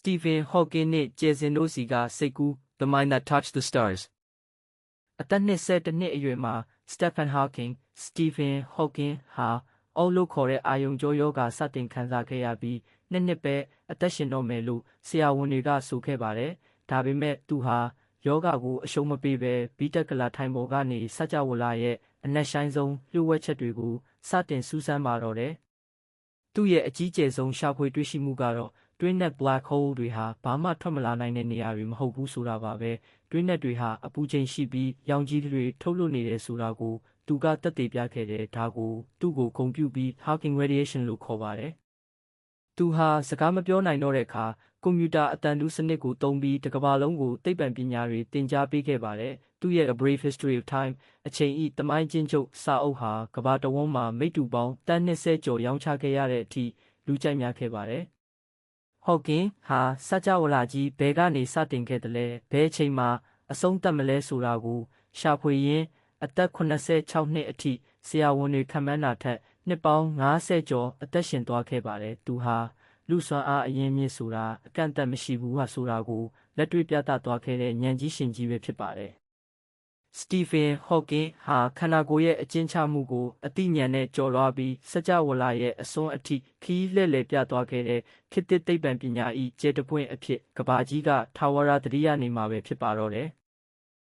Stephen Hawking နှင့်ကျယ်စင်တို့စီကစိတ်ကူး The Mind That Touched the Stars အသက်21နှစ်အရွယ်မှာ Stephen Hawking ဟာအောက်လို့ခေါ်တဲ့အာယုံကြောယောဂါစတင်ခံစားခဲ့ရပြီးနှစ်ပဲအသက်ရှင်တော့မယ်လို့ဆရာဝန်တွေကဆိုခဲ့ပါတယ်။ဒါပေမဲ့သူဟာယောဂါကိုအရှုံးမပေးဘဲဘီတက်ကလာထိုင်ပေါ်ကနေစကြဝဠာရဲ့အနက်ရှိုင်းဆုံးလျှို့ဝှက်ချက်တွေကိုစတင်စူးစမ်းပါတော့တယ်။သူ့ရဲ့အကြီးကျယ်ဆုံးရှာဖွေတွေ့ရှိမှုကတော့တွင်းနက် black hole တွေဟာဘာမှထွက်မလာနိုင်တဲ့နေရာတွေမဟုတ်ဘူးဆိုတာပါပဲ။တွင်းနက်တွေဟာအပူချိန်ရှိပြီးရောင်ကြီးတွေထုတ်လွှတ်နေတယ်ဆိုတာကိုသူကသက်သေပြခဲ့တယ်ဒါကိုသူ့ကိုဂုဏ်ပြုပြီး Hawking radiation လို့ခေါ်ပါတယ်။သူဟာစကားမပြောနိုင်တော့တဲ့အခါကွန်ပျူတာအတန်တူးစနစ်ကိုသုံးပြီးတစ်ကမ္ဘာလုံးကိုသိပ္ပံပညာတွေသင်ကြားပေးခဲ့ပါတယ်။သူ့ရဲ့ A Brief History of Time အချိန်ဤသမိုင်းကျဉ်းချုပ်စာအုပ်ဟာကမ္ဘာတဝန်းမှာမိတ္တူပေါင်းတန်း20ကျော်ရောင်းချခဲ့ရတဲ့အထိလူကြိုက်များခဲ့ပါတယ်။ Hawking ဟာစကြဝဠာကြီးဘယ်ကနေစတင်ခဲ့သလဲဘယ်အချိန်မှာအဆုံးသတ်မလဲဆိုတာကိုရှာဖွေရင်းအသက်86နှစ်အထိဆရာဝန်တွေခန့်မှန်းတာထက်နှစ်ပေါင်း50ကျော်အသက်ရှင်သွားခဲ့ပါတယ်။သူဟာလူစွမ်းအားအရင်းမြစ်ဆိုတာအကန့်အသတ်မရှိဘူးဆိုတာကိုလက်တွေ့ပြသသွားခဲ့တဲ့ဉာဏ်ကြီးရှင်ကြီးပဲဖြစ်ပါတယ်။ Stephen Hawking ဟာခန္ဓာကိုယ်ရဲ့အကျဉ်းချမှုကိုအသိဉာဏ်နဲ့ကျော်လွှားပြီးစကြဝဠာရဲ့အစွန်းအထိခရီးလှည့်လည်ပြသွားခဲ့တဲ့ခေတ်သစ်သိပ္ပံပညာ၏ကျယ်တပွင့်အဖြစ်ကမ္ဘာကြီးကထာဝရသတိရနေမှာပဲဖြစ်ပါတော့တယ်။